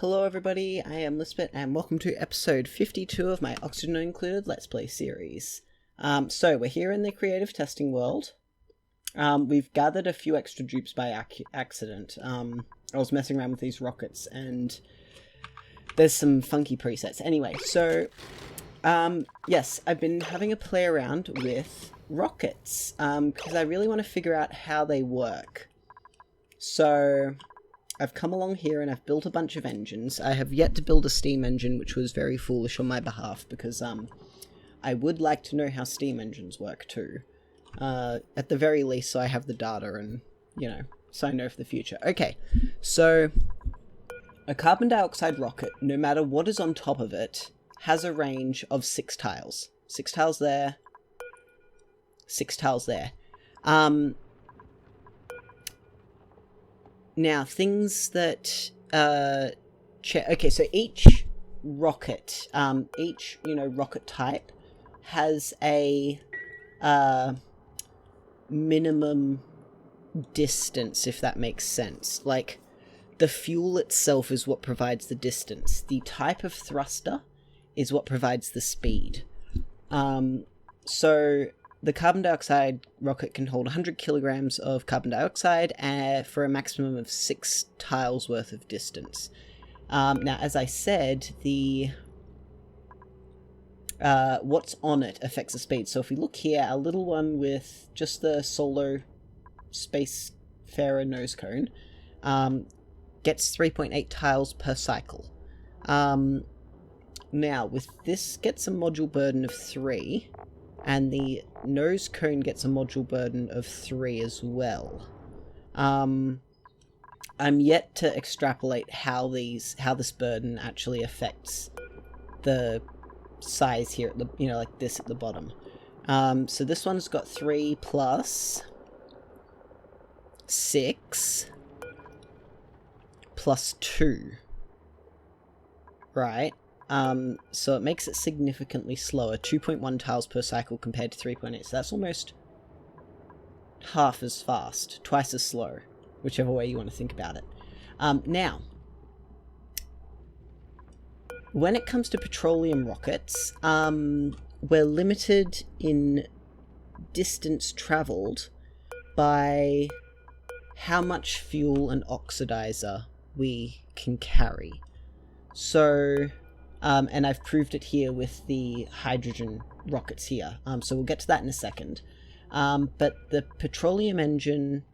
Hello everybody, I am Lisbeth and welcome to episode 52 of my Oxygen Included Let's Play series. So we're here in the creative testing world. We've gathered a few extra dupes by accident. I was messing around with these rockets and there's some funky presets. Anyway, so yes, I've been having a play around with rockets because I really want to figure out how they work. So I've come along here and I've built a bunch of engines. I have yet to build a steam engine, which was very foolish on my behalf, because I would like to know how steam engines work too. At the very least, so I have the data and, you know, so I know for the future. Okay, so a carbon dioxide rocket, no matter what is on top of it, has a range of 6 tiles. 6 tiles there, 6 tiles there. Now, things that, okay, so each rocket, rocket type has a, minimum distance, if that makes sense. Like, the fuel itself is what provides the distance. The type of thruster is what provides the speed. So the carbon dioxide rocket can hold 100 kilograms of carbon dioxide for a maximum of 6 tiles worth of distance. Now, as I said, the what's on it affects the speed. So if we look here, our little one with just the solo spacefarer nose cone gets 3.8 tiles per cycle. Now, with this gets a module burden of 3. And the nose cone gets a module burden of 3 as well. I'm yet to extrapolate how this burden actually affects the size here at the, like this at the bottom. So this one's got 3 plus 6 plus 2. Right? So it makes it significantly slower, 2.1 tiles per cycle compared to 3.8, so that's almost half as fast, twice as slow, whichever way you want to think about it. Now, when it comes to petroleum rockets, we're limited in distance travelled by how much fuel and oxidizer we can carry. So and I've proved it here with the hydrogen rockets here. So we'll get to that in a second. But the petroleum engine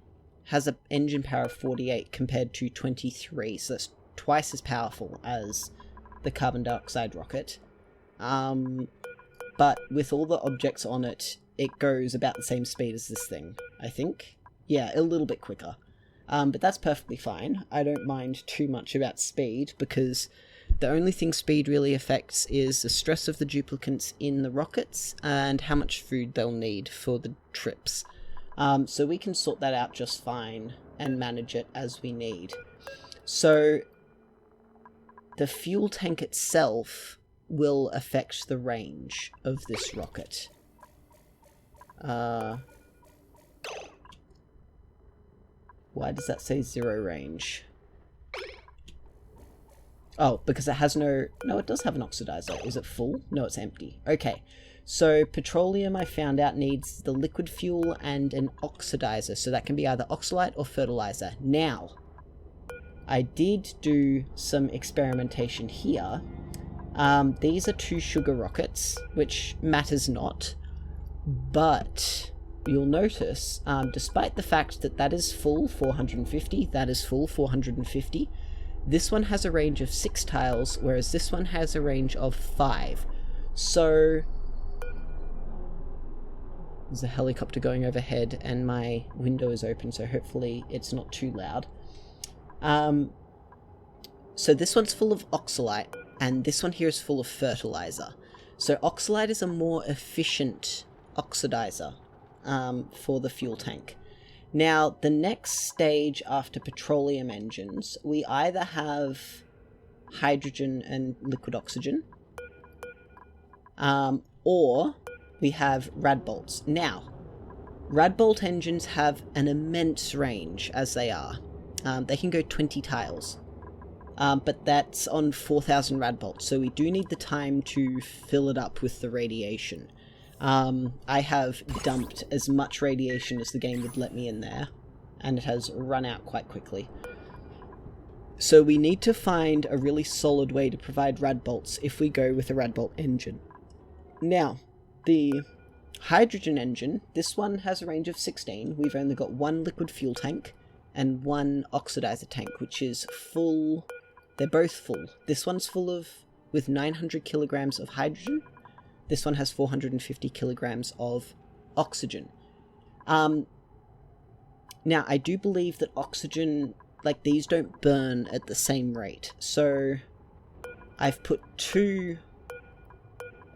has an engine power of 48 compared to 23, so that's twice as powerful as the carbon dioxide rocket. But with all the objects on it, it goes about the same speed as this thing, I think. Yeah, a little bit quicker. But that's perfectly fine. I don't mind too much about speed, because the only thing speed really affects is the stress of the duplicants in the rockets and how much food they'll need for the trips. So we can sort that out just fine and manage it as we need. So the fuel tank itself will affect the range of this rocket. Why does that say 0 range? Oh, because it has no... No, it does have an oxidizer. Is it full? No, it's empty. Okay, so petroleum, I found out, needs the liquid fuel and an oxidizer, so that can be either oxalate or fertilizer. Now, I did do some experimentation here. These are 2 sugar rockets, which matters not, but you'll notice, despite the fact that that is full 450, that is full 450, this one has a range of 6 tiles, whereas this one has a range of 5. So there's a helicopter going overhead and my window is open, so hopefully it's not too loud. So this one's full of oxalate, and this one here is full of fertilizer. So oxalate is a more efficient oxidizer for the fuel tank. Now, the next stage after petroleum engines, we either have hydrogen and liquid oxygen, or we have rad bolts. Now, rad bolt engines have an immense range as they are. They can go 20 tiles. but that's on 4,000 rad bolts, so we do need the time to fill it up with the radiation. I have dumped as much radiation as the game would let me in there, and it has run out quite quickly. So we need to find a really solid way to provide rad bolts if we go with a rad bolt engine. Now, the hydrogen engine, this one has a range of 16. We've only got one liquid fuel tank and one oxidizer tank, which is full. They're both full. This one's full with 900 kilograms of hydrogen. This one has 450 kilograms of oxygen. Now, I do believe that oxygen, like, these don't burn at the same rate. So I've put two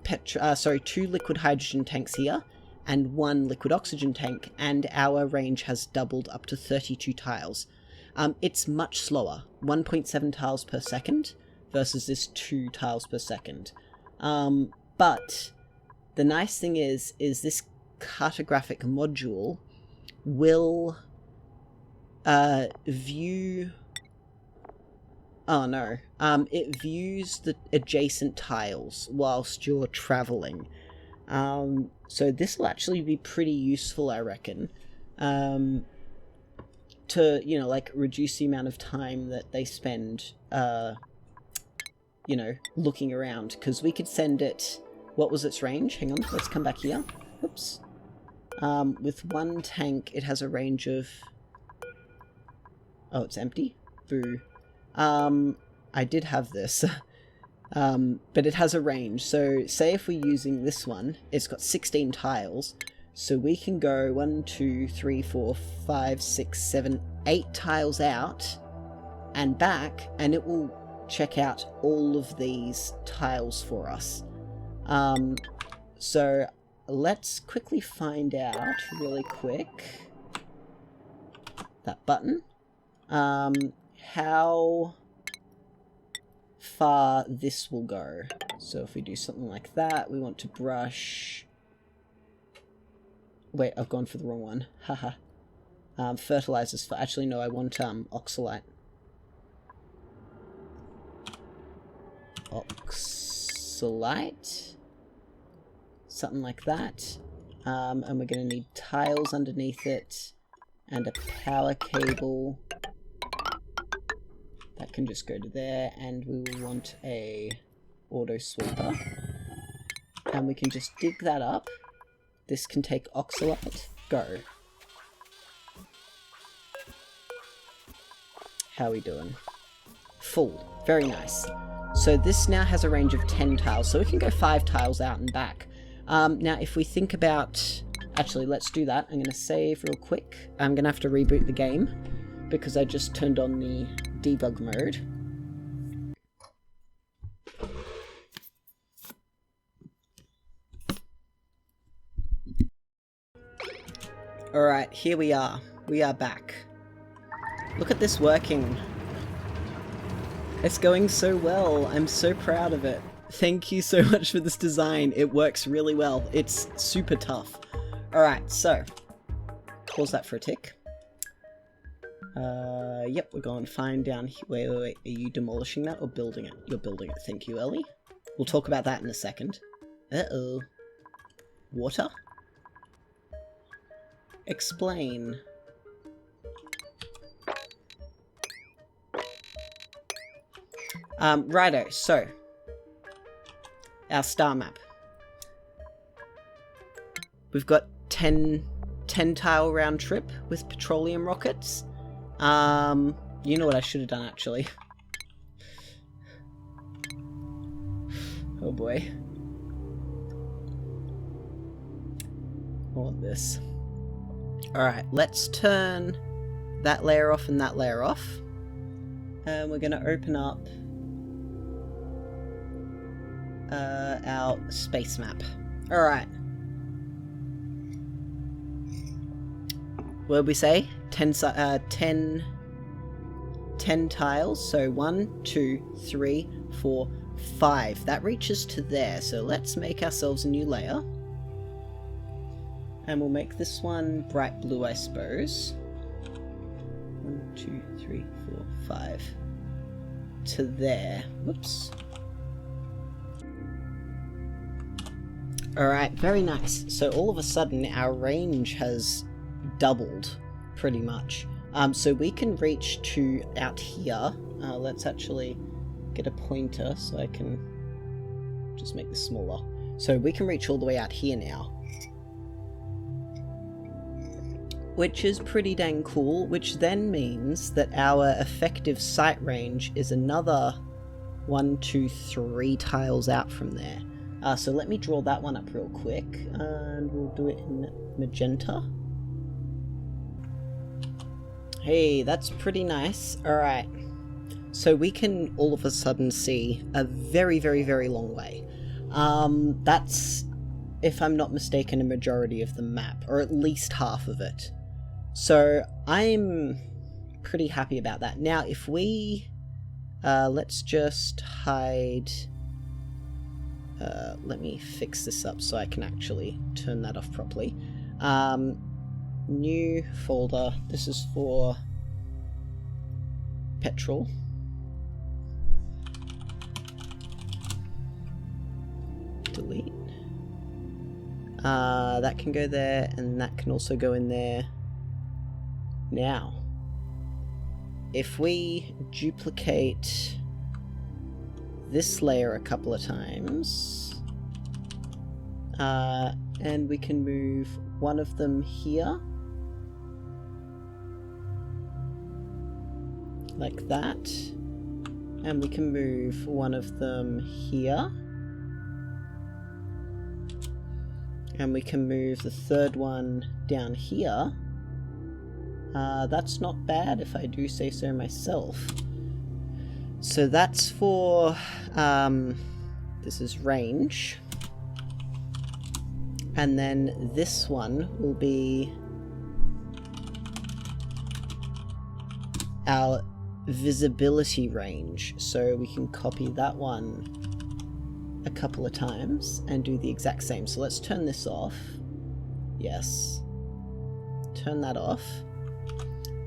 liquid hydrogen tanks here and one liquid oxygen tank, and our range has doubled up to 32 tiles. It's much slower, 1.7 tiles per second versus this 2 tiles per second. But the nice thing is this cartographic module will view... Oh no. It views the adjacent tiles whilst you're travelling. So this will actually be pretty useful, I reckon. To, you know, like, reduce the amount of time that they spend, you know, looking around. Because we could send it... What was its range? Hang on, let's come back here. Oops. With one tank, it has a range of... Oh, it's empty? Boo. I did have this. But it has a range. So, say if we're using this one, it's got 16 tiles. So we can go 1, 2, 3, 4, 5, 6, 7, 8 tiles out and back, and it will check out all of these tiles for us. So let's quickly find out really quick, that button, how far this will go. So if we do something like that, we want to brush... Wait, I've gone for the wrong one. Haha. Fertilizers for... Actually, no, I want oxalite. Oxalite? Something like that. And we're going to need tiles underneath it. And a power cable. That can just go to there. And we will want a auto sweeper. And we can just dig that up. This can take oxalite. Go. How are we doing? Full. Very nice. So this now has a range of 10 tiles, so we can go 5 tiles out and back. Now, if we think about... Actually, let's do that. I'm going to save real quick. I'm going to have to reboot the game, because I just turned on the debug mode. Alright, here we are. We are back. Look at this working. It's going so well. I'm so proud of it. Thank you so much for this design. It works really well. It's super tough. Alright, so. Pause that for a tick. Yep, we're going fine down here. Wait. Are you demolishing that or building it? You're building it. Thank you, Ellie. We'll talk about that in a second. Uh-oh. Water? Explain. Righto, so. Our star map. We've got 10 tile round trip with petroleum rockets. You know what I should have done, actually. Oh boy. I want this. Alright, let's turn that layer off and that layer off. And we're going to open up our space map. Alright. What did we say? 10 tiles. So 1, 2, 3, 4, 5. That reaches to there. So let's make ourselves a new layer. And we'll make this one bright blue, I suppose. 1, 2, 3, 4, 5. to there. Whoops. Alright, very nice. So all of a sudden our range has doubled, pretty much. So we can reach to out here. Let's actually get a pointer so I can just make this smaller. So we can reach all the way out here now. Which is pretty dang cool, which then means that our effective sight range is another 1, 2, 3 tiles out from there. So let me draw that one up real quick, and we'll do it in magenta. Hey, that's pretty nice. Alright, so we can all of a sudden see a very, very, very long way. That's, if I'm not mistaken, a majority of the map, or at least half of it. So I'm pretty happy about that. Now, if we, let's just hide, let me fix this up so I can actually turn that off properly. New folder, this is for petrol. Delete. That can go there, and that can also go in there. Now, if we duplicate this layer a couple of times, and we can move one of them here, like that, and we can move one of them here, and we can move the third one down here. That's not bad if I do say so myself. So that's for, this is range. And then this one will be our visibility range. So we can copy that one a couple of times and do the exact same. So let's turn this off. Yes. Turn that off.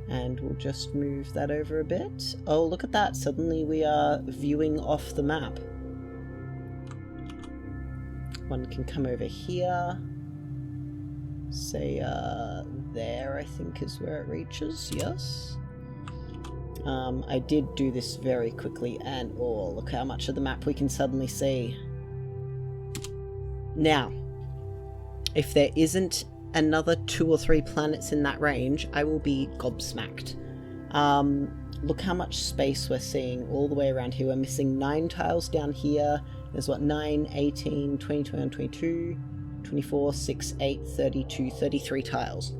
And we'll just move that over a bit. Oh, look at that. Suddenly we are viewing off the map. One can come over here. Say, there, I think is where it reaches. Yes. I did do this very quickly, and oh, look how much of the map we can suddenly see. Now, if there isn't another 2 or 3 planets in that range, I will be gobsmacked. Look how much space we're seeing all the way around here. We're missing 9 tiles down here. There's what, 9, 18, 20, 21, 22, 24, 6, 8, 32, 33 tiles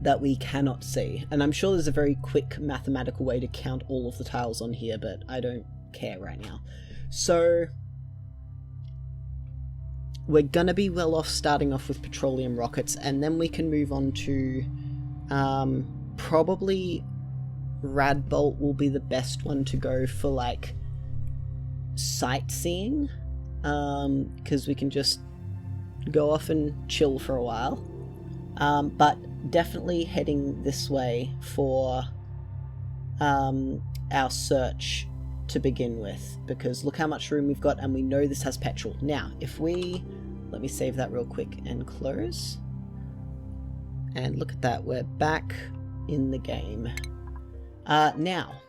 that we cannot see. And I'm sure there's a very quick mathematical way to count all of the tiles on here, but I don't care right now. So we're gonna be well off starting off with petroleum rockets, and then we can move on to probably Radbolt will be the best one to go for, like, sightseeing, because we can just go off and chill for a while. But definitely heading this way for our search to begin with, because look how much room we've got, and we know this has petrol. Now, if we, let me save that real quick and close, and look at that, we're back in the game. Now,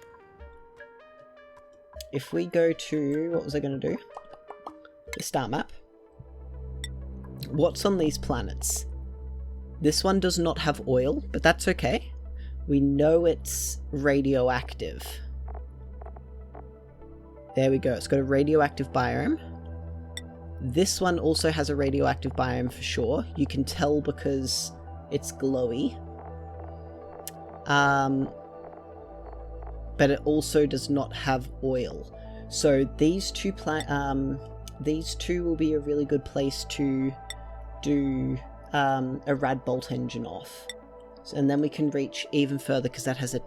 if we go to, what was I going to do? The star map. What's on these planets? This one does not have oil, but that's okay. We know it's radioactive. There we go, it's got a radioactive biome. This one also has a radioactive biome for sure. You can tell because it's glowy. But it also does not have oil. So these two will be a really good place to do a Radbolt engine off. And then we can reach even further, because that has a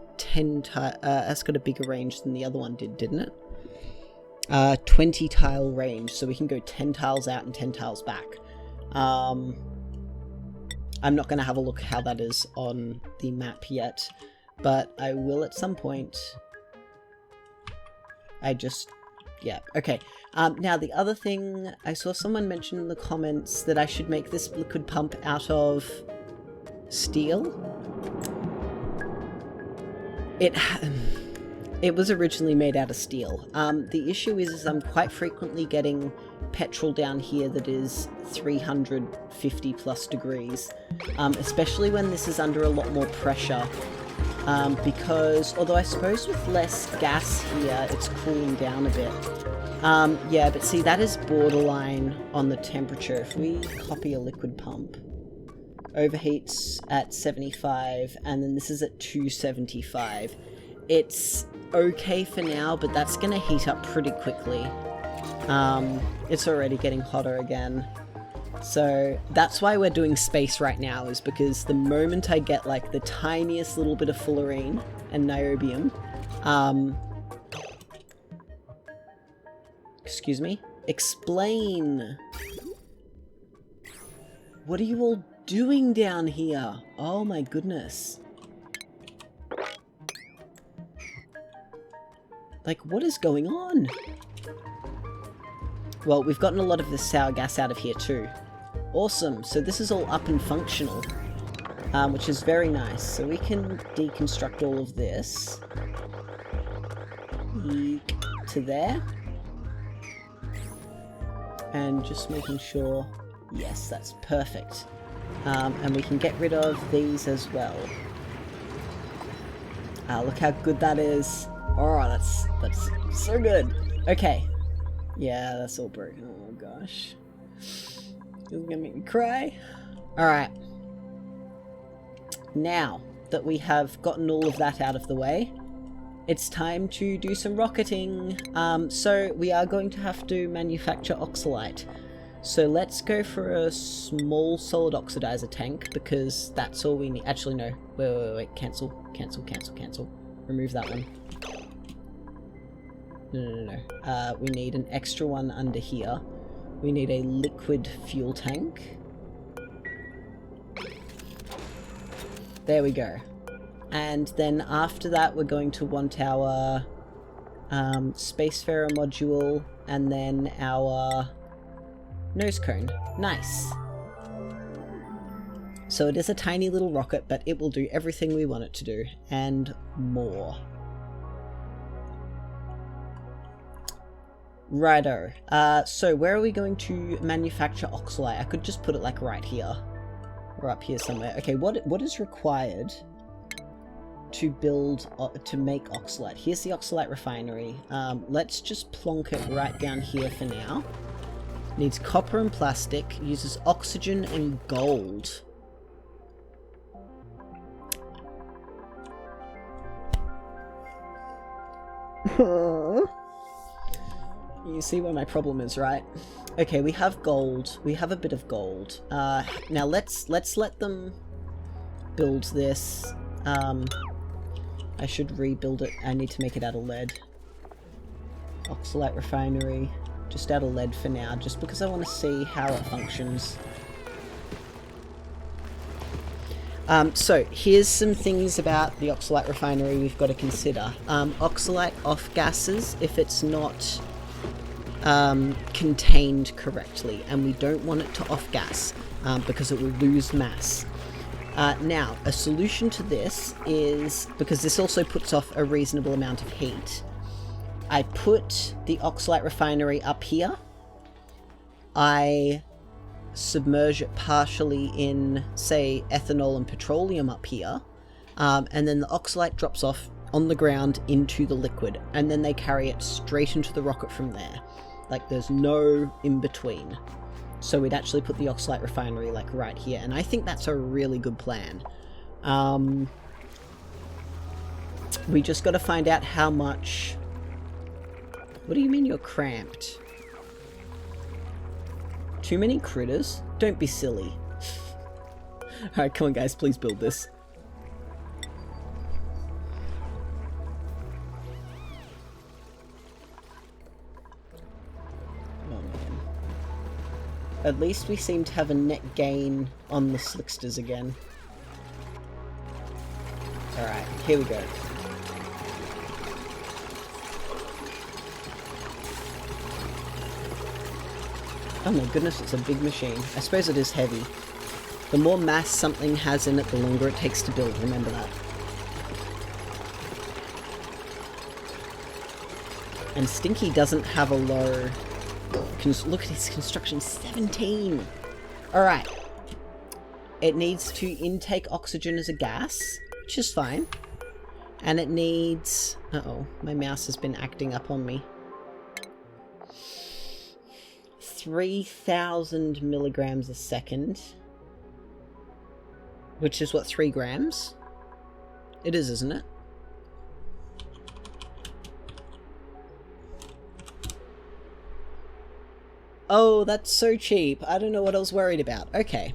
that's got a bigger range than the other one did, didn't it? 20 tile range, so we can go 10 tiles out and 10 tiles back. I'm not going to have a look how that is on the map yet. but I will at some point. Yeah, okay. Now the other thing, I saw someone mention in the comments that I should make this liquid pump out of steel. It was originally made out of steel. The issue is I'm quite frequently getting petrol down here that is 350 plus degrees, especially when this is under a lot more pressure. Because, although I suppose with less gas here, it's cooling down a bit. Yeah, but see, that is borderline on the temperature. If we copy a liquid pump, overheats at 75, and then this is at 275. It's okay for now, but that's gonna heat up pretty quickly. It's already getting hotter again. So that's why we're doing space right now, is because the moment I get like the tiniest little bit of fullerene and niobium, excuse me, explain. What are you all doing down here? Oh my goodness. Like, what is going on? Well, we've gotten a lot of the sour gas out of here too. Awesome, so this is all up and functional, which is very nice. So we can deconstruct all of this. Eek to there. And just making sure, yes, that's perfect. And we can get rid of these as well. Look how good that is. Oh, that's so good. Okay. Yeah, that's all broken. Oh gosh. This is gonna make me cry. Alright. Now that we have gotten all of that out of the way, it's time to do some rocketing. So we are going to have to manufacture oxalite. So let's go for a small solid oxidizer tank, because that's all we need. Actually, no. Wait. Cancel. Remove that one. No. We need an extra one under here. We need a liquid fuel tank. There we go. And then after that, we're going to want our Spacefarer module, and then our nose cone. Nice. So it is a tiny little rocket, but it will do everything we want it to do, and more. Righto. So where are we going to manufacture oxalite? I could just put it like right here. Or up here somewhere. Okay, what is required to make oxalite? Here's the oxalite refinery. Let's just plonk it right down here for now. Needs copper and plastic. Uses oxygen and gold. You see where my problem is, right? Okay, we have gold. We have a bit of gold. Now let's let them build this. I should rebuild it. I need to make it out of lead. Oxalite refinery. Just out of lead for now, just because I want to see how it functions. So here's some things about the oxalite refinery we've got to consider. Oxalite off-gases if it's not contained correctly, and we don't want it to off-gas because it will lose mass. Now, a solution to this is, because this also puts off a reasonable amount of heat, I put the oxalite refinery up here. I submerge it partially in, say, ethanol and petroleum up here, and then the oxalite drops off on the ground into the liquid, and then they carry it straight into the rocket from there. Like, there's no in-between. So we'd actually put the oxalite refinery, like, right here, and I think that's a really good plan. We just gotta find out how much... What do you mean you're cramped? Too many critters? Don't be silly. Alright, come on guys, please build this. Oh man. At least we seem to have a net gain on the slicksters again. Alright. here we go. Oh my goodness, it's a big machine. I suppose it is heavy. The more mass something has in it, the longer it takes to build, remember that. And Stinky doesn't have a low... Look at his construction, 17! Alright. It needs to intake oxygen as a gas, which is fine. And it needs... Uh-oh, my mouse has been acting up on me. 3,000 milligrams a second. Which is what, 3 grams? It is, isn't it? Oh, that's so cheap. I don't know what I was worried about. Okay,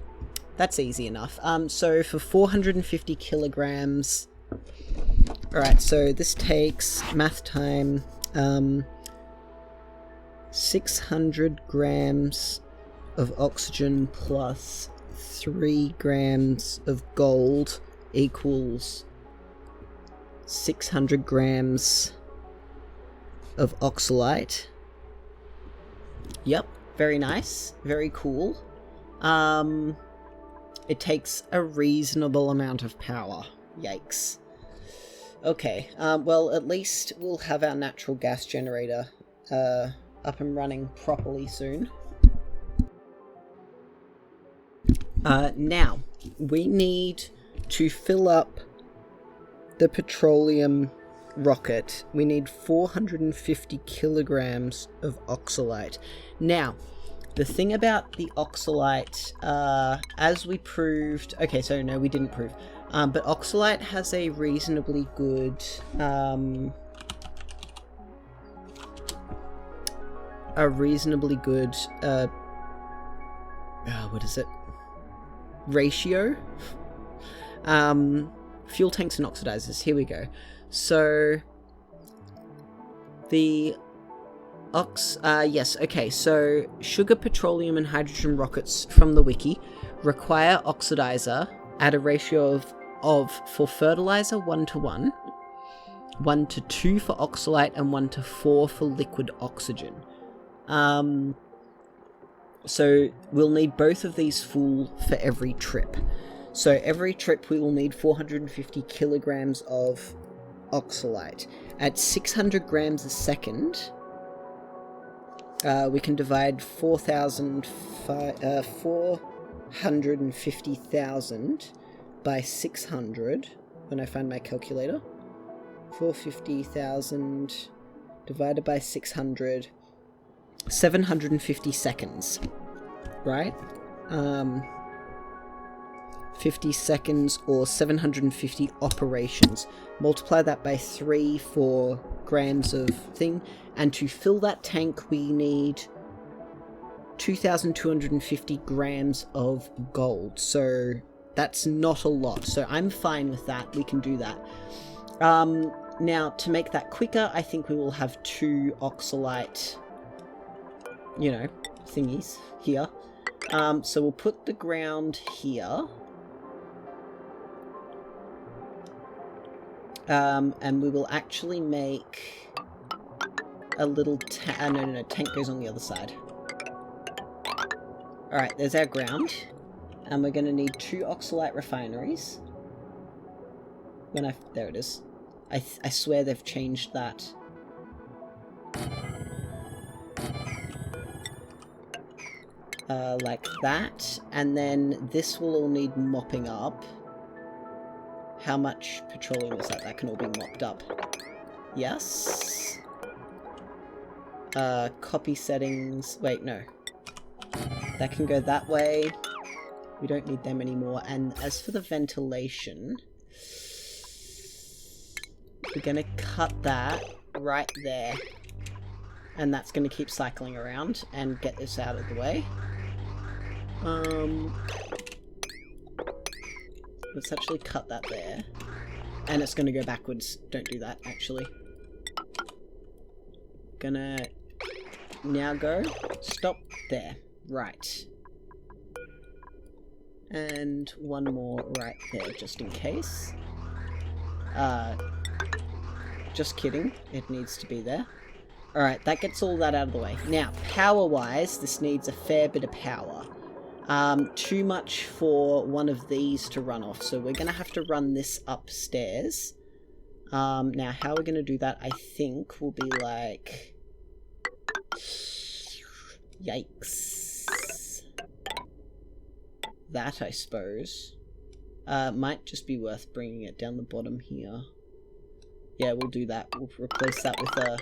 that's easy enough. So for 450 kilograms... Alright, so this takes, math time, 600 grams of oxygen plus 3 grams of gold equals 600 grams of oxalite. Yep, very nice, very cool. It takes a reasonable amount of power. Yikes. Okay, well, at least we'll have our natural gas generator up and running properly soon. Now, we need to fill up the petroleum rocket. We need 450 kilograms of oxalite. Now, the thing about the oxalite, as we proved... Okay, so no, we didn't prove. But oxalite has a reasonably good... what is it? Ratio? Fuel tanks and oxidizers. Here we go. So... The... yes, okay, so sugar, petroleum, and hydrogen rockets from the wiki require oxidizer at a ratio of for fertilizer 1:1, 1:2 for oxalite, and 1:4 for liquid oxygen. So we'll need both of these full for every trip. So every trip we will need 450 kilograms of oxalite. At 600 grams a second, we can divide 450,000 by 600, when I find my calculator. 450,000 divided by 600, 750 seconds, right? 50 seconds or 750 operations. Multiply that by 3 for grams of thing, and to fill that tank we need 2,250 grams of gold. So that's not a lot, so I'm fine with that. We can do that. Now, to make that quicker, I think we will have 2 oxalite, you know, thingies here. So we'll put the ground here. And we will actually make a little no, tank goes on the other side. Alright, there's our ground. And we're going to need 2 oxalite refineries. There it is. I swear they've changed that. Like that. And then this will all need mopping up. How much petroleum is that? That can all be mopped up. Yes. Copy settings. Wait, no. That can go that way. We don't need them anymore. And as for the ventilation, we're going to cut that right there. And that's going to keep cycling around and get this out of the way. Let's actually cut that there. And it's going to go backwards. Don't do that, actually. Gonna now go. Stop there. Right. And one more right there, just in case. Just kidding. It needs to be there. Alright, that gets all that out of the way. Now, power-wise, this needs a fair bit of power. Too much for one of these to run off, so we're going to have to run this upstairs. Now, how we're going to do that, I think, will be like... Yikes. That, I suppose. Might just be worth bringing it down the bottom here. Yeah, we'll do that. We'll replace that with a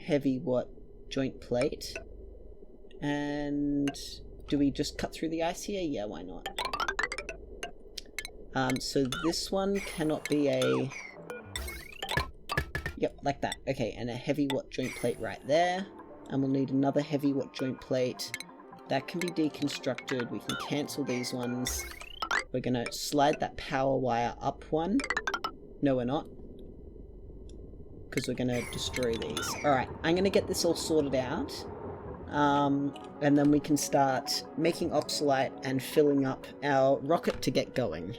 heavy joint plate. And do we just cut through the ice here? Yeah, why not? So this one cannot be a... Yep, like that. Okay, and a heavy joint plate right there. And we'll need another heavy joint plate. That can be deconstructed. We can cancel these ones. We're going to slide that power wire up one. No, we're not. Because we're going to destroy these. Alright, I'm going to get this all sorted out. And then we can start making oxalite and filling up our rocket to get going.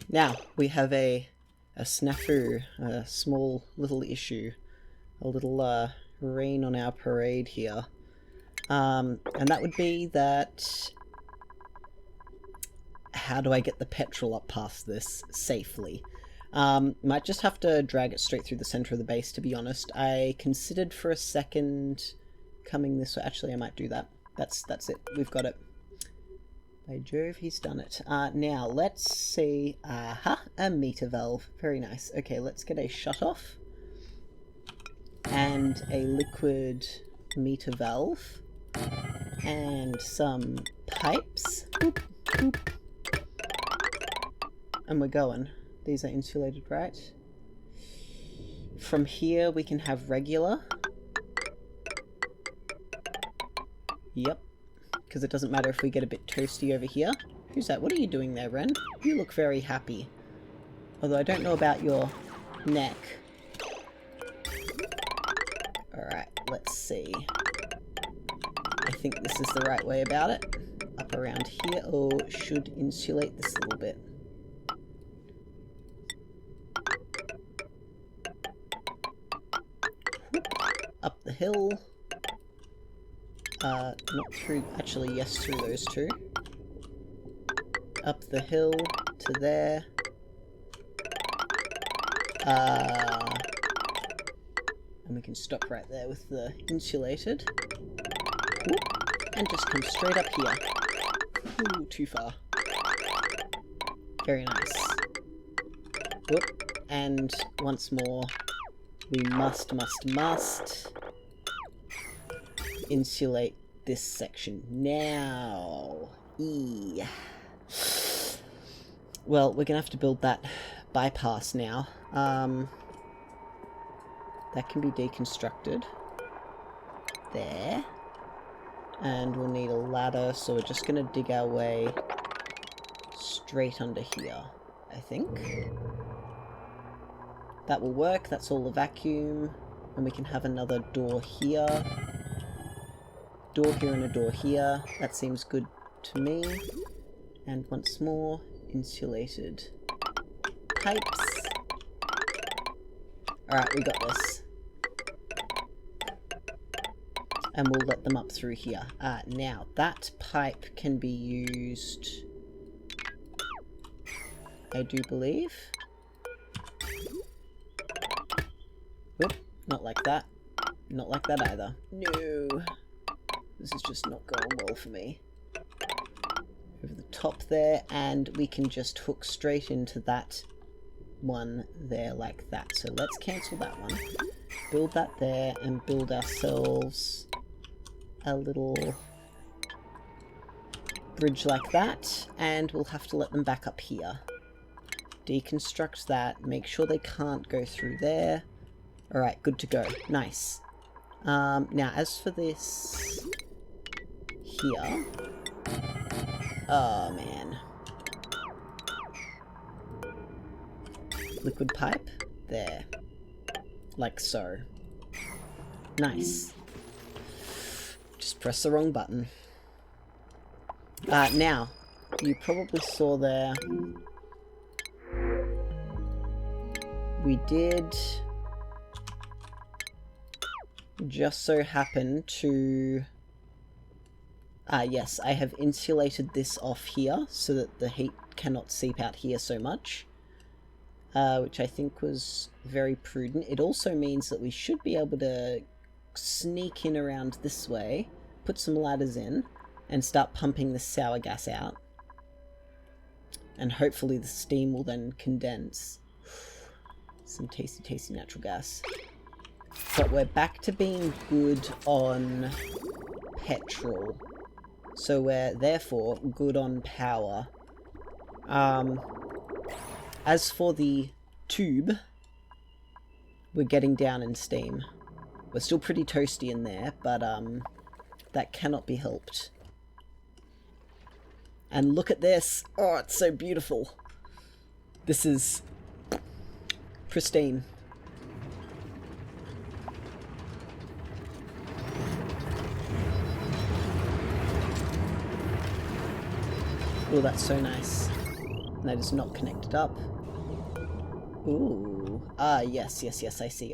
Now we have a snafu, a small little issue, a little rain on our parade here. And that would be that... How do I get the petrol up past this safely? Might just have to drag it straight through the center of the base, to be honest. I considered for a second coming this way. Actually, I might do that. That's it. We've got it. By Jove, he's done it. Now, let's see. Aha, a meter valve. Very nice. Okay, let's get a shut-off. And a liquid meter valve. And some pipes. Boop, boop. And we're going. These are insulated, right? From here, we can have regular. Yep. Because it doesn't matter if we get a bit toasty over here. Who's that? What are you doing there, Ren? You look very happy. Although I don't know about your neck. Alright, let's see. I think this is the right way about it. Up around here. Oh, should insulate this a little bit. Up the hill. Not through, actually yes, through those two. Up the hill to there. And we can stop right there with the insulated. Whoop, and just come straight up here. Ooh, too far. Very nice. Whoop, and once more, we must insulate this section now. Well, we're gonna have to build that bypass now. That can be deconstructed. There. And we'll need a ladder, so we're just gonna dig our way straight under here, I think. That will work, that's all the vacuum. And we can have another door here. Door here and a door here. That seems good to me. And once more, insulated pipes. Alright, we got this. And we'll let them up through here. Now, that pipe can be used, I do believe. Whoop, not like that. Not like that either. No. This is just not going well for me. Over the top there, and we can just hook straight into that one there like that. So let's cancel that one. Build that there, and build ourselves a little bridge like that, and we'll have to let them back up here. Deconstruct that, make sure they can't go through there. Alright, good to go. Nice. Now, as for this here... Oh, man. Liquid pipe? There. Like so. Nice. Just press the wrong button. Now, you probably saw there... We did... just so happen to... yes, I have insulated this off here so that the heat cannot seep out here so much. Which I think was very prudent. It also means that we should be able to sneak in around this way, put some ladders in, and start pumping the sour gas out. And hopefully the steam will then condense. Some tasty, tasty natural gas. But we're back to being good on petrol. So we're, therefore, good on power. As for the tube, we're getting down in steam. We're still pretty toasty in there, but that cannot be helped. And look at this! Oh, it's so beautiful! This is pristine. Oh, that's so nice. And that is not connected up. Ooh. Ah, yes, yes, yes, I see.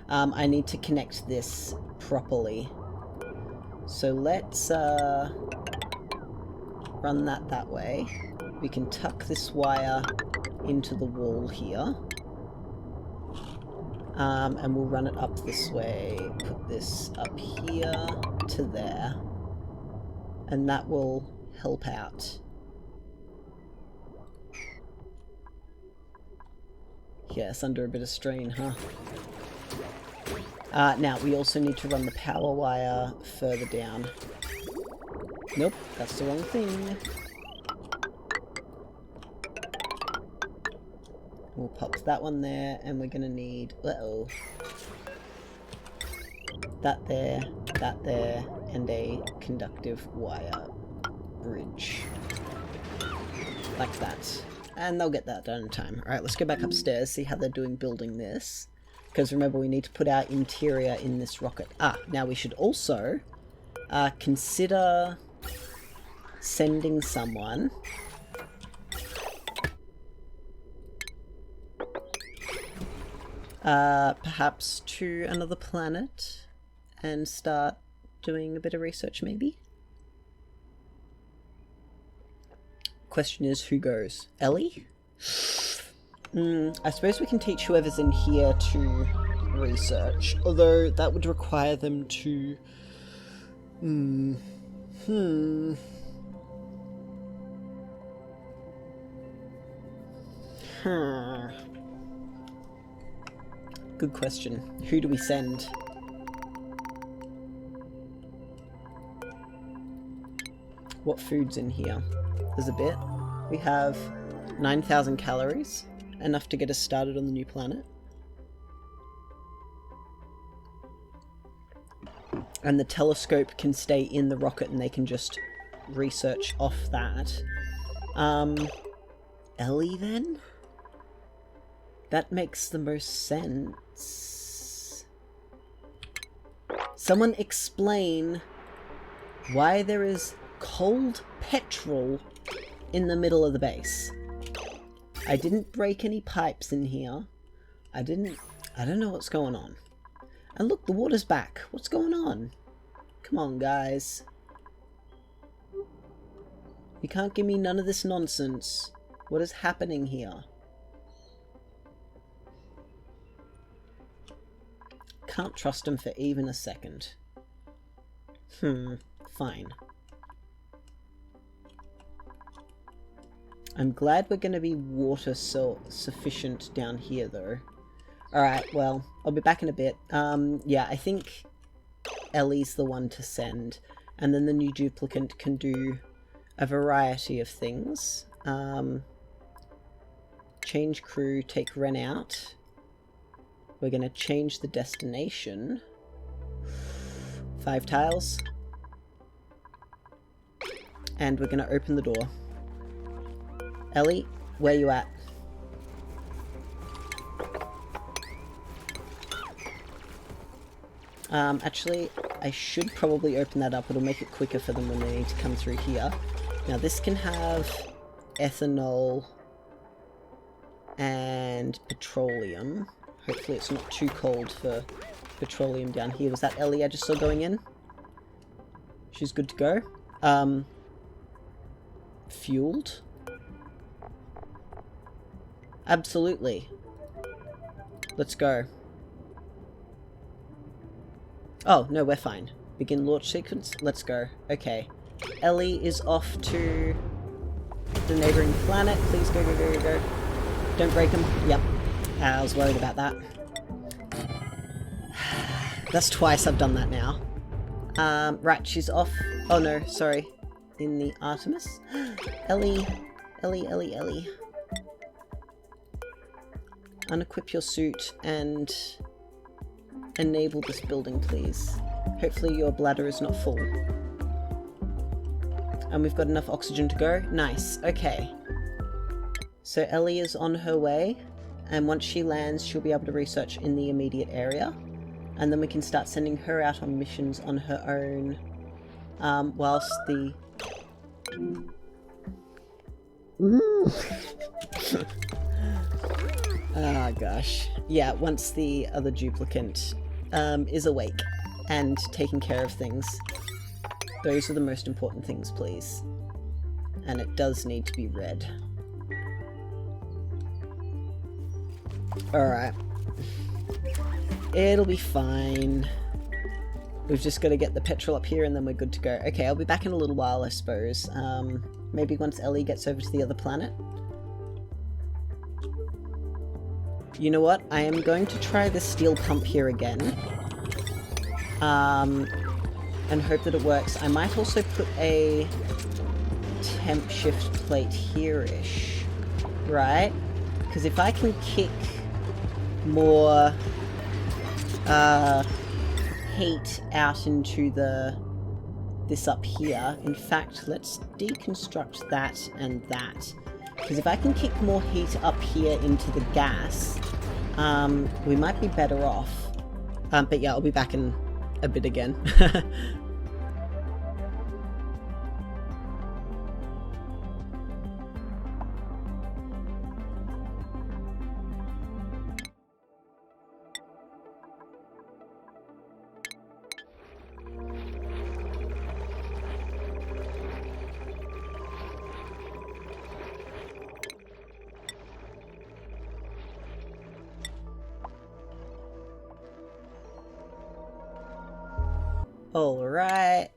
I need to connect this properly. So let's, run that way. We can tuck this wire into the wall here. And we'll run it up this way. Put this up here to there. And that will help out. Yes, under a bit of strain, huh? Now, we also need to run the power wire further down. Nope, that's the wrong thing. We'll pop that one there, and we're gonna need... Uh-oh. That there, and a conductive wire bridge. Like that. And they'll get that done in time. Alright, let's go back upstairs, see how they're doing building this. Because remember, we need to put our interior in this rocket. Now we should also consider sending someone perhaps to another planet and start doing a bit of research, maybe? Question is, who goes? Ellie? I suppose we can teach whoever's in here to research, although that would require them to... Good question. Who do we send? What food's in here? There's a bit. We have 9,000 calories. Enough to get us started on the new planet. And the telescope can stay in the rocket and they can just research off that. Ellie then? That makes the most sense. Someone explain why there is cold petrol in the middle of the base. I didn't break any pipes in here. I don't know what's going on. And look, the water's back. What's going on? Come on, guys. You can't give me none of this nonsense. What is happening here? Can't trust him for even a second. Fine. I'm glad we're going to be water sufficient down here, though. Alright, well, I'll be back in a bit. Yeah, I think Ellie's the one to send. And then the new duplicant can do a variety of things. Change crew, take Ren out. We're going to change the destination. 5 tiles. And we're going to open the door. Ellie, where you at? Actually, I should probably open that up. It'll make it quicker for them when they need to come through here. Now this can have ethanol and petroleum. Hopefully it's not too cold for petroleum down here. Was that Ellie I just saw going in? She's good to go. Fueled? Absolutely. Let's go. Oh, no, we're fine. Begin launch sequence? Let's go. Okay. Ellie is off to the neighbouring planet. Please go, go, go, go, go. Don't break them. Yep. I was worried about that. That's twice I've done that now. Right, she's off. Oh no, sorry. In the Artemis. Ellie. Ellie, Ellie, Ellie. Unequip your suit and enable this building, please. Hopefully your bladder is not full. And we've got enough oxygen to go. Nice. Okay. So Ellie is on her way, and once she lands, she'll be able to research in the immediate area. And then we can start sending her out on missions on her own, whilst the... Ah, gosh. Yeah, once the other duplicant is awake and taking care of things. Those are the most important things, please. And it does need to be red. Alright. It'll be fine. We've just got to get the petrol up here and then we're good to go. Okay, I'll be back in a little while, I suppose. Maybe once Ellie gets over to the other planet. You know what? I am going to try the steel pump here again. And hope that it works. I might also put a temp shift plate here-ish. Right? Because if I can kick more heat out into this up here. In fact, let's deconstruct that and that. Because if I can kick more heat up here into the gas, we might be better off. But yeah, I'll be back in a bit again. Alright.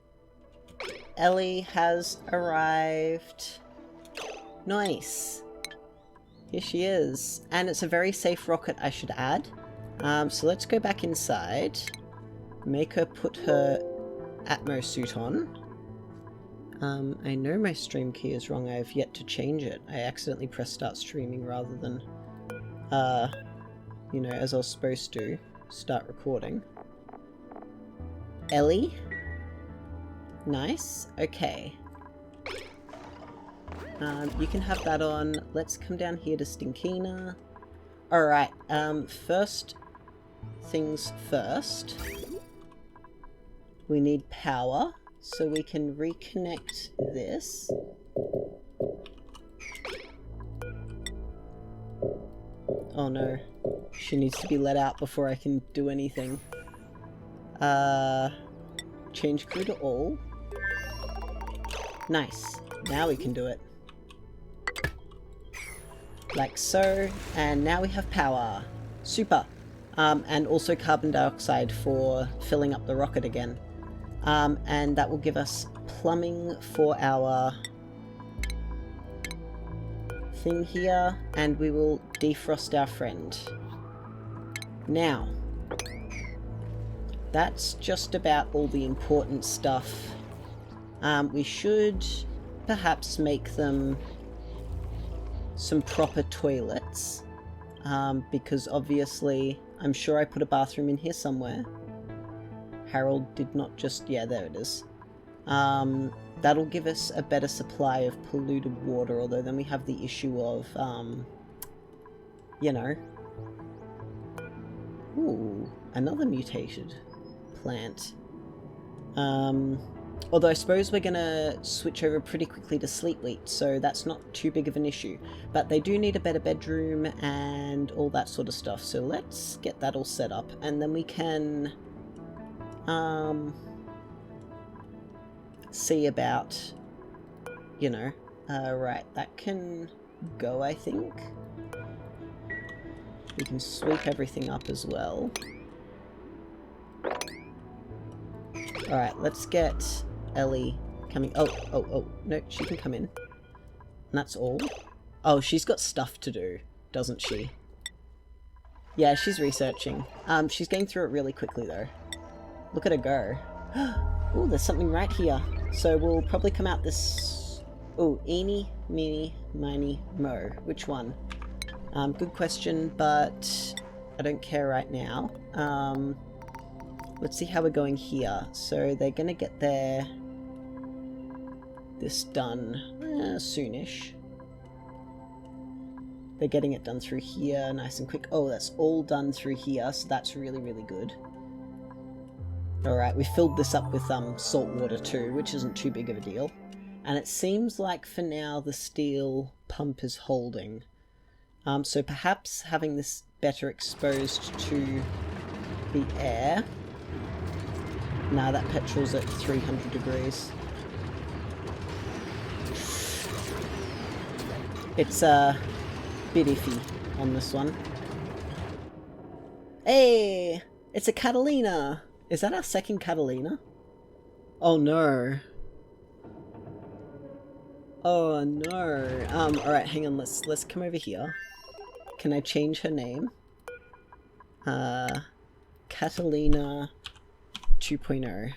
Ellie has arrived. Nice. Here she is. And it's a very safe rocket, I should add. So let's go back inside. Make her put her Atmo suit on. I know my stream key is wrong. I have yet to change it. I accidentally pressed start streaming rather than, you know, as I was supposed to, start recording. Ellie? Nice. Okay. You can have that on. Let's come down here to Stinkina. Alright, first things first. We need power, so we can reconnect this. Oh no. She needs to be let out before I can do anything. Change crew to all. Nice. Now we can do it. Like so, and now we have power. Super. And also carbon dioxide for filling up the rocket again. And that will give us plumbing for our thing here, and we will defrost our friend. Now, that's just about all the important stuff. We should perhaps make them some proper toilets, because obviously, I'm sure I put a bathroom in here somewhere. Harold did not just... yeah, there it is. That'll give us a better supply of polluted water, although then we have the issue of, you know... Ooh, another mutated plant. Although I suppose we're gonna switch over pretty quickly to sleep wheat, so that's not too big of an issue. But they do need a better bedroom and all that sort of stuff, so let's get that all set up, and then we can see about, you know, right, that can go, I think. We can sweep everything up as well. Alright, let's get Ellie coming. Oh, no, she can come in. And that's all. Oh, she's got stuff to do, doesn't she? Yeah, she's researching. She's getting through it really quickly though. Look at her go. Oh, there's something right here. So we'll probably come out this... oh, eeny, meeny, miny, mo. Which one? Good question, but I don't care right now. Let's see how we're going here. So they're gonna get this done soonish. They're getting it done through here nice and quick. Oh, that's all done through here, so that's really, really good. Alright, we filled this up with salt water too, which isn't too big of a deal. And it seems like for now the steel pump is holding. So perhaps having this better exposed to the air. Nah, that petrol's at 300 degrees. It's a bit iffy on this one. Hey! It's a Catalina! Is that our second Catalina? Oh no. Oh no. Alright, hang on, let's come over here. Can I change her name? Catalina 2.0.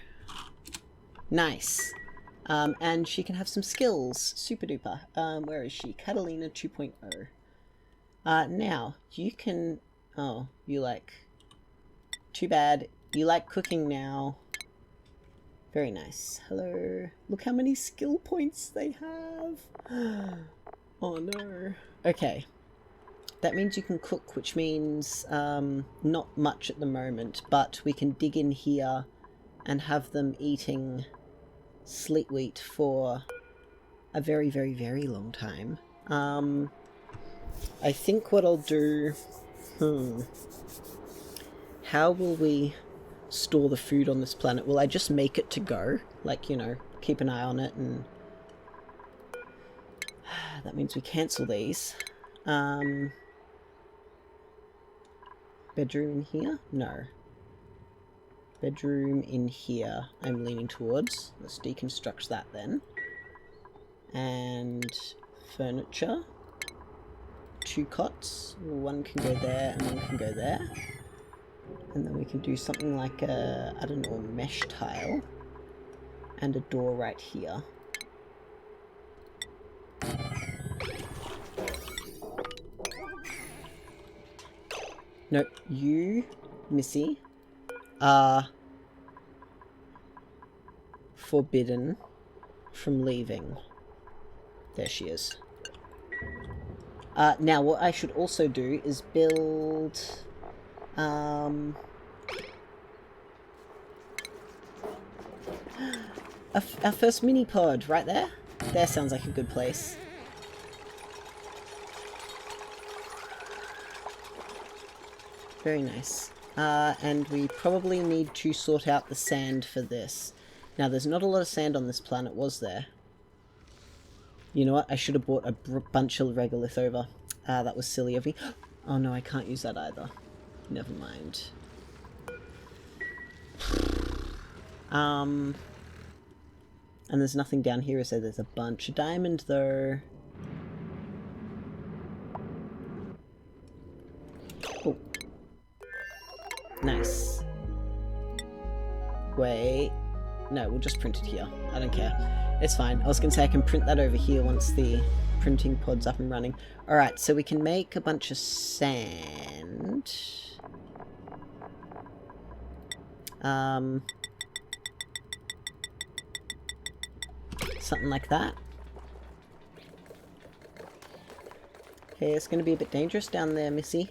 Nice. And she can have some skills. Super duper. Where is she? Catalina 2.0. Now, you can... oh, you like... too bad. You like cooking now. Very nice. Hello. Look how many skill points they have. Oh no. Okay. That means you can cook, which means not much at the moment, but we can dig in here and have them eating sleet wheat for a very, very, very long time. I think what I'll do... how will we store the food on this planet? Will I just make it to go? Like, you know, keep an eye on it, and... that means we cancel these. Bedroom in here? No. Bedroom in here I'm leaning towards. Let's deconstruct that then. And furniture. 2 cots. One can go there and one can go there. And then we can do something like a, I don't know, a mesh tile. And a door right here. No, you, Missy, are forbidden from leaving. There she is. Now, what I should also do is build... our first mini pod right there. There sounds like a good place. Very nice. And we probably need to sort out the sand for this. Now, there's not a lot of sand on this planet, was there? You know what? I should have brought a bunch of regolith over. That was silly of me. Oh no, I can't use that either. Never mind. And there's nothing down here, so there's a bunch of diamond though. Oh. Nice. Wait. No, we'll just print it here. I don't care. It's fine. I was going to say I can print that over here once the printing pod's up and running. Alright, so we can make a bunch of sand. Something like that. Okay, it's going to be a bit dangerous down there, Missy.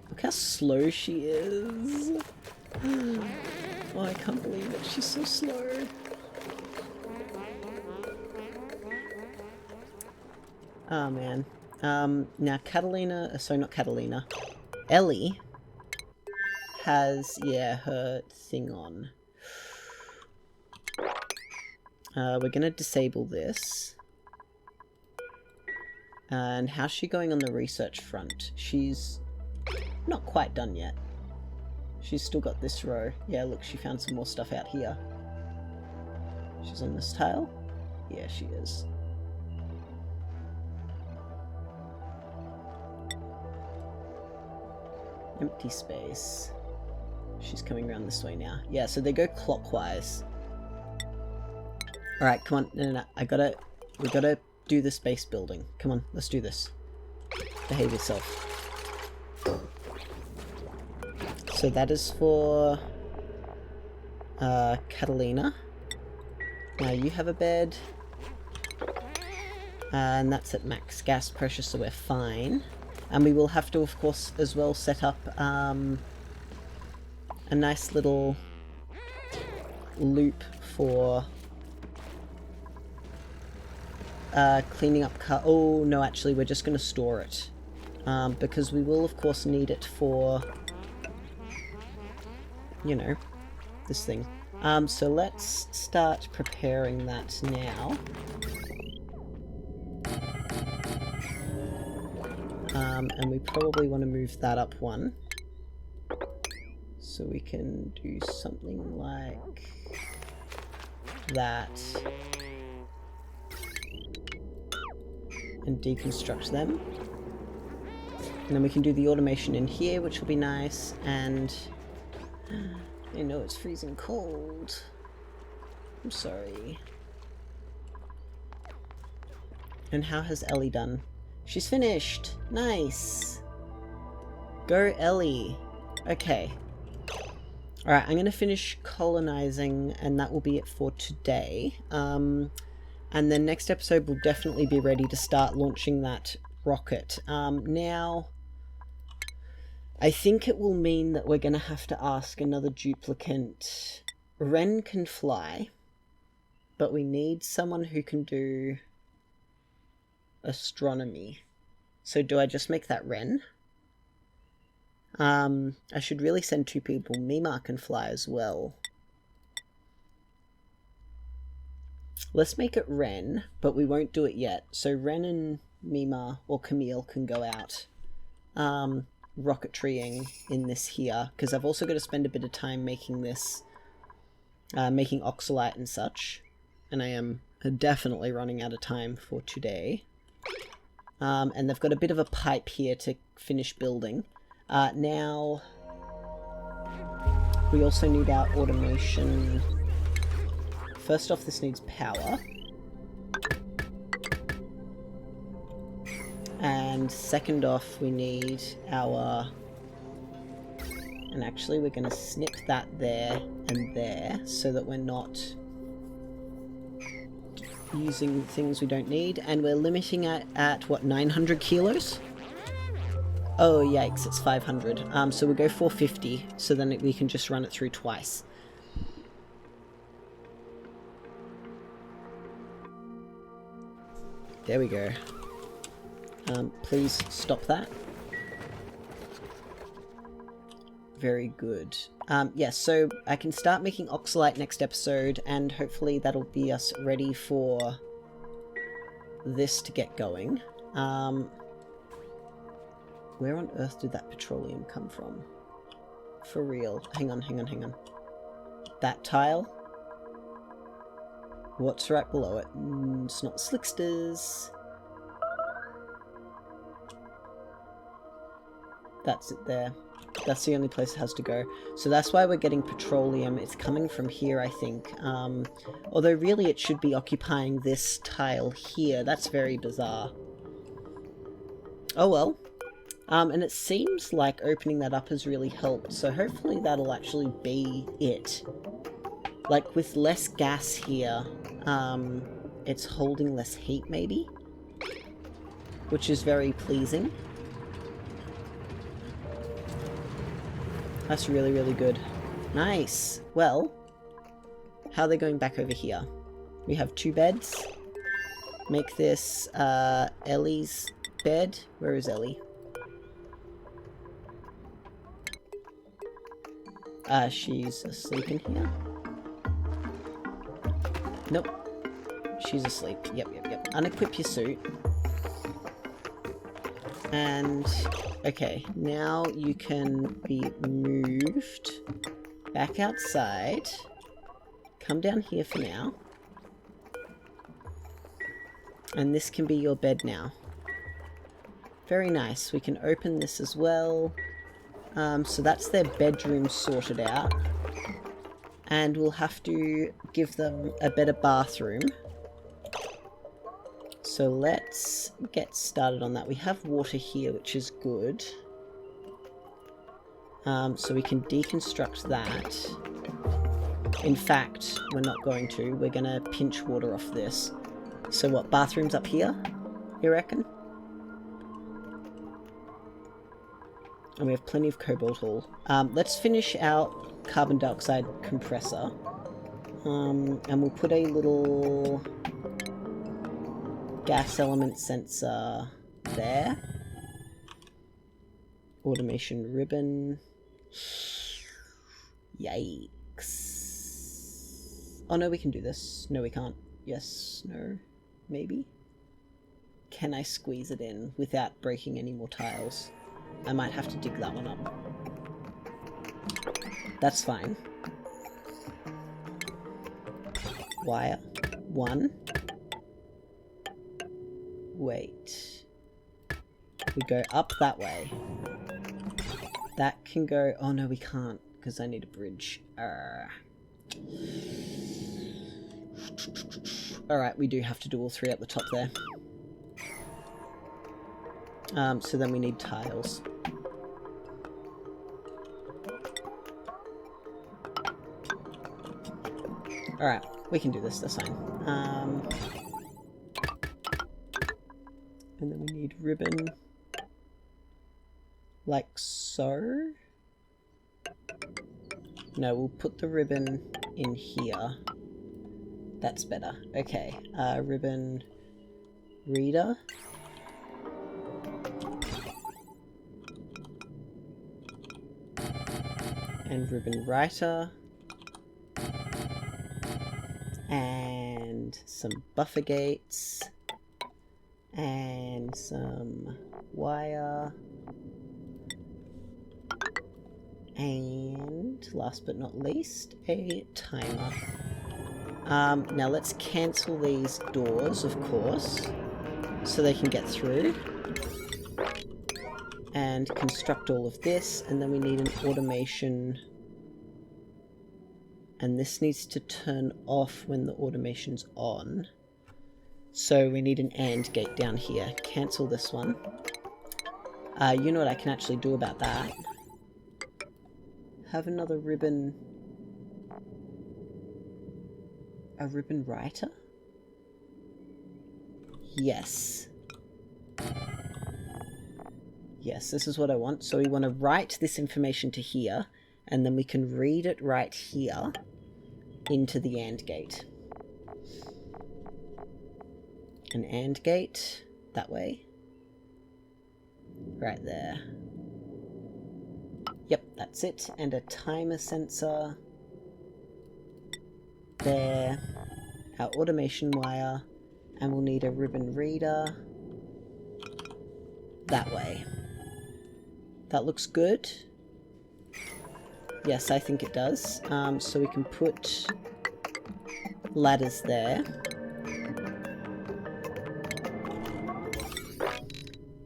Look how slow she is. Oh, I can't believe it. She's so slow. Oh, man. Now Catalina... Sorry, not Catalina. Ellie has, yeah, her thing on. We're gonna disable this. And how's she going on the research front? She's not quite done yet. She's still got this row. Yeah, look, she found some more stuff out here. She's on this tile? Yeah, she is. Empty space. She's coming around this way now. Yeah, so they go clockwise. Alright, come on. No. We gotta do the space building. Come on, let's do this. Behave yourself. So that is for Catalina. Now you have a bed. And that's at max gas pressure, so we're fine. And we will have to, of course, as well set up a nice little loop for cleaning up oh, no, actually, we're just going to store it. Because we will, of course, need it for, you know, this thing. So let's start preparing that now. And we probably want to move that up one. So we can do something like that. And deconstruct them. And then we can do the automation in here, which will be nice. And I know it's freezing cold. I'm sorry. And how has Ellie done? She's finished! Nice! Go Ellie! Okay. Alright, I'm gonna finish colonizing, and that will be it for today. And then next episode we'll definitely be ready to start launching that rocket. Now, I think it will mean that we're gonna have to ask another duplicant. Ren can fly, but we need someone who can do astronomy. So do I just make that Ren? I should really send two people. Mima can fly as well. Let's make it Ren, but we won't do it yet. So Ren and Mima or Camille can go out rocketrying in this here, because I've also got to spend a bit of time making this, making oxalite and such, and I am definitely running out of time for today. And they've got a bit of a pipe here to finish building. Now, we also need our automation. First off, this needs power. And second off, we need our... And actually, we're going to snip that there and there so that we're not using things we don't need. And we're limiting it at what, 900 kilos? Oh, yikes, it's 500. So we'll go 450, so then we can just run it through twice. There we go. Please stop that. Very good. Yes, so I can start making oxalite next episode, and hopefully that'll be us ready for this to get going. Where on earth did that petroleum come from? For real. Hang on. That tile? What's right below it? It's not slicksters. That's it there. That's the only place it has to go. So that's why we're getting petroleum. It's coming from here, I think. Although really it should be occupying this tile here. That's very bizarre. Oh well. And it seems like opening that up has really helped. So hopefully that'll actually be it. Like with less gas here, it's holding less heat maybe? Which is very pleasing. That's really, really good. Nice. Well, how are they going back over here? We have 2 beds. Make this Ellie's bed. Where is Ellie? She's asleep in here. Nope. She's asleep. Yep. Unequip your suit. And, okay, now you can be moved back outside. Come down here for now. And this can be your bed now. Very nice. We can open this as well. So that's their bedroom sorted out. And we'll have to give them a better bathroom. So let's get started on that. We have water here, which is good. So we can deconstruct that. In fact, we're not going to. We're going to pinch water off this. So what, bathroom's up here, you reckon? And we have plenty of cobalt ore. Let's finish our carbon dioxide compressor. And we'll put a little gas element sensor there. Automation ribbon. Yikes. Oh no, we can do this. No, we can't. Yes, no, maybe. Can I squeeze it in without breaking any more tiles? I might have to dig that one up. That's fine. Wire. 1. Wait. We go up that way. That can go... Oh no, we can't, because I need a bridge. Alright, we do have to do all 3 at the top there. So then we need tiles. Alright, we can do this, that's fine. And then we need ribbon. Like so. No, we'll put the ribbon in here. That's better. Okay, ribbon reader. And ribbon writer. And some buffer gates. And some wire. And last but not least, a timer. Now let's cancel these doors, of course, so they can get through. And construct all of this, and then we need an automation. And this needs to turn off when the automation's on. So we need an AND gate down here. Cancel this one. You know what I can actually do about that? Have another ribbon... A ribbon writer? Yes. Yes, this is what I want. So we want to write this information to here, and then we can read it right here into the AND gate. An AND gate that way. Right there. Yep, that's it. And a timer sensor. There. Our automation wire. And we'll need a ribbon reader. That way. That looks good. Yes, I think it does. So we can put ladders there.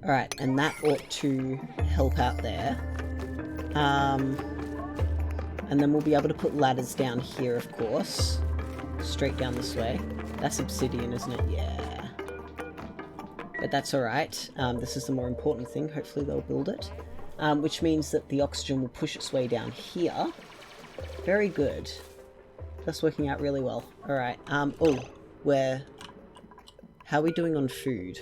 Alright, and that ought to help out there. And then we'll be able to put ladders down here, of course. Straight down this way. That's obsidian, isn't it? Yeah. But that's alright. This is the more important thing. Hopefully they'll build it. Which means that the oxygen will push its way down here. Very good. That's working out really well. Alright. How are we doing on food?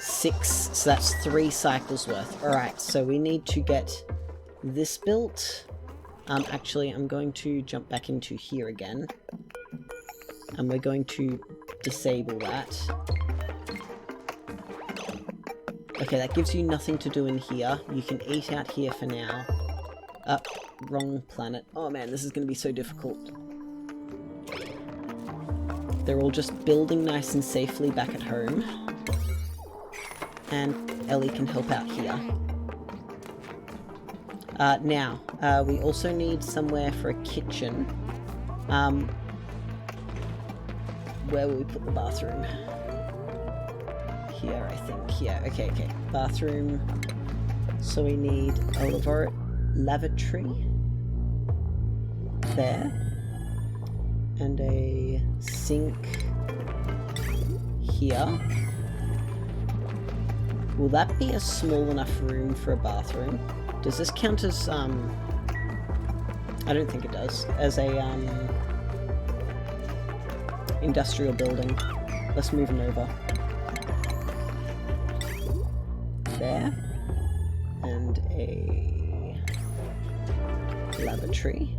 6, so that's 3 cycles worth. Alright, so we need to get this built. Actually, I'm going to jump back into here again. And we're going to disable that. Okay, that gives you nothing to do in here. You can eat out here for now. Wrong planet. Oh man, this is going to be so difficult. They're all just building nice and safely back at home. And Ellie can help out here. Now, we also need somewhere for a kitchen. Where will we put the bathroom? Here, I think. Here. Okay. Bathroom. So we need a lavatory. There. And a sink. Here. Will that be a small enough room for a bathroom? Does this count as, I don't think it does. As a, industrial building. Let's move it over. There. And a lavatory.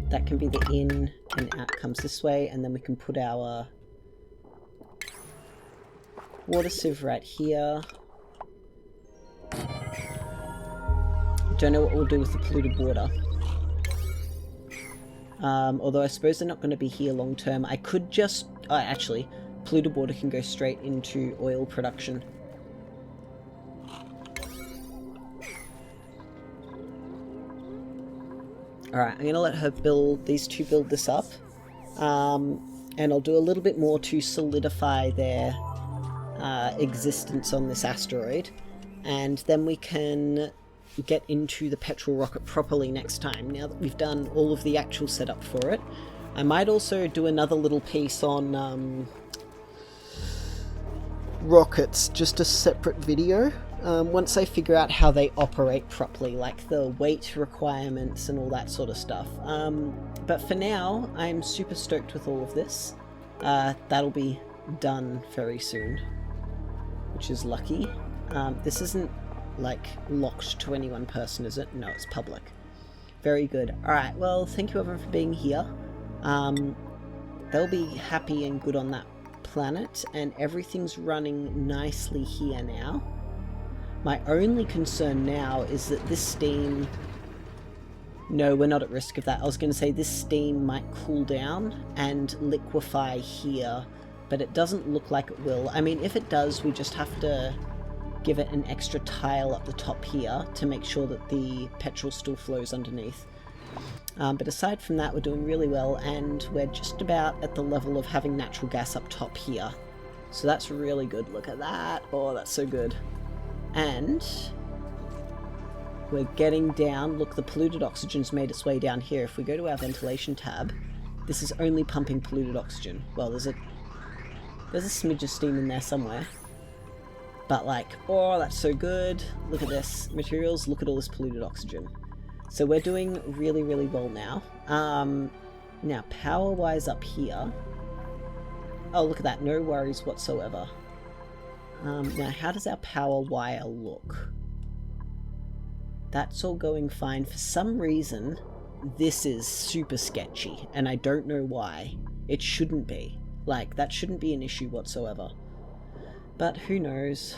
That can be the in and out comes this way, and then we can put our water sieve right here. Don't know what we'll do with the polluted water. Although I suppose they're not going to be here long term. I could just... actually, polluted water can go straight into oil production. Alright, I'm going to let her build... these two build this up. And I'll do a little bit more to solidify their existence on this asteroid. And then we can get into the petrol rocket properly next time, now that we've done all of the actual setup for it. I might also do another little piece on rockets, just a separate video, once I figure out how they operate properly, like the weight requirements and all that sort of stuff. But for now, I'm super stoked with all of this. That'll be done very soon, which is lucky. This isn't like locked to any one person, is it? No, it's public. Very good. Alright, well, thank you everyone for being here. They'll be happy and good on that planet, and everything's running nicely here now. My only concern now is that this steam... No, we're not at risk of that. I was going to say this steam might cool down and liquefy here, but it doesn't look like it will. I mean, if it does, we just have to give it an extra tile up the top here to make sure that the petrol still flows underneath. But aside from that, we're doing really well, and we're just about at the level of having natural gas up top here. So that's really good. Look at that. Oh, that's so good. And we're getting down. Look, the polluted oxygen's made its way down here. If we go to our ventilation tab, this is only pumping polluted oxygen. Well, there's a smidge of steam in there somewhere. But like, oh, that's so good. Look at this. Materials, look at all this polluted oxygen. So we're doing really, really well now. Now, power-wise up here... Oh, look at that. No worries whatsoever. Now, how does our power wire look? That's all going fine. For some reason, this is super sketchy, and I don't know why. It shouldn't be. Like, that shouldn't be an issue whatsoever. But who knows?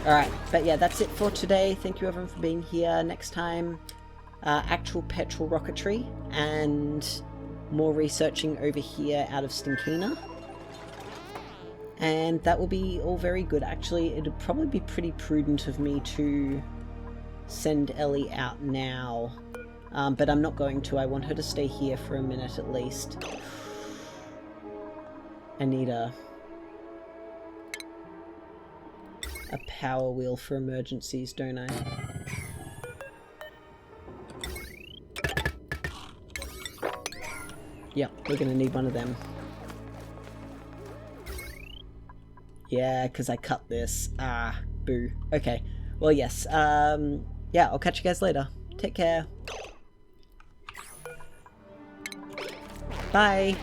Alright, but yeah, that's it for today. Thank you everyone for being here. Next time, actual petrol rocketry and more researching over here out of Stinkina. And that will be all very good. Actually, it'd probably be pretty prudent of me to send Ellie out now. But I'm not going to. I want her to stay here for a minute at least. I need a power wheel for emergencies, don't I? Yep, we're gonna need one of them. Yeah, because I cut this. Ah, boo. Okay. Well, yes. Yeah, I'll catch you guys later. Take care. Bye.